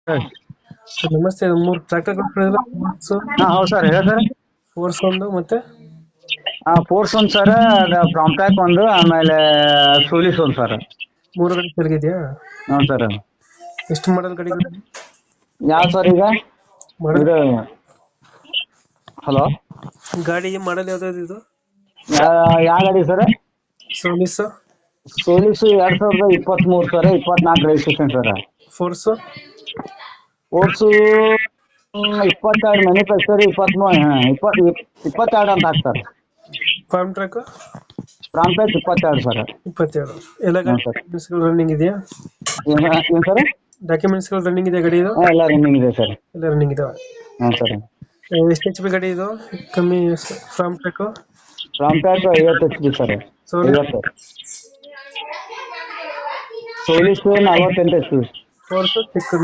Sir. Sir ನಮಸ್ತೆ, ಮೂರು tractor ಕೊಟ್ಟಿದ್ರಲ್ಲ, ಹಾ ಹೌದು ಸರ್, ಹೇಳಿ ಸರ್. ಫೋರ್ಸ್ ಒಂದು ಮತ್ತೆ ಫೋರ್ಸ್ ಒಂದು ಸರ್, ಅದು ಪ್ರಾಂಪ್ಟ್ಯಾಕ್ ಒಂದು, ಆಮೇಲೆ ಸೋಲಿಸ್ ಒಂದು ಸರ್. ಮೂರು ಗಾಡಿ ತಿರುಗಿದ್ಯಾ? ಹ್ಞೂ ಸರ್. ಎಷ್ಟು ಮಾಡಲ್ ಗಾಡಿಗಳು? ಯಾವ ಸರ್ ಈಗ ಮಾಡಲ್ ಇದು? ಹಲೋ, ಗಾಡಿ ಮಾಡಲ್ ಯಾವ್ದಾದ್ರು ಇದು? ಯಾವ ಗಾಡಿ sir? Solis. Solis 2023 sir, 24 registration sir. Force Force 22 manufacture, 22 ಅಂತ ಹಾಕ್ತಾರೆ. ಫಾರ್ಮ್ ಟ್ರ್ಯಾಕ್ ಪ್ರಾಂಪ್ಟ್ಯಾಕ್ 22 ಸರ್. 27. ಎಲ್ಲ ಹ್ಞೂ ಗಾಡಿ ಸರ್. ರನ್ನಿಂಗ್ ಇದೆಯಾ? ಏನು ಸರ್? ಡಾಕ್ಯುಮೆಂಟ್ಸ್ಗಳು ರನ್ನಿಂಗ್ ಇದೆ ಗಾಡಿ ಇದು? ಹಾಂ, ಎಲ್ಲ ರನ್ನಿಂಗ್ ಇದೆ ಸರ್. ಎಲ್ಲ ರನ್ನಿಂಗ್ ಇದಾವೆ. ಹ್ಞೂ ಸರ್. ಎಷ್ಟು ಎಚ್ ಪಿ ಗಾಡಿ ಇದು? ಕಮ್ಮಿ ಫಾರ್ಮ್ ಟ್ರ್ಯಾಕ್. ಪ್ರಾಂಪ್ಟ್ಯಾಕ್ 50 HP sir. Solis 50. Solis 48 HP. Force ಚಿಕ್ಕ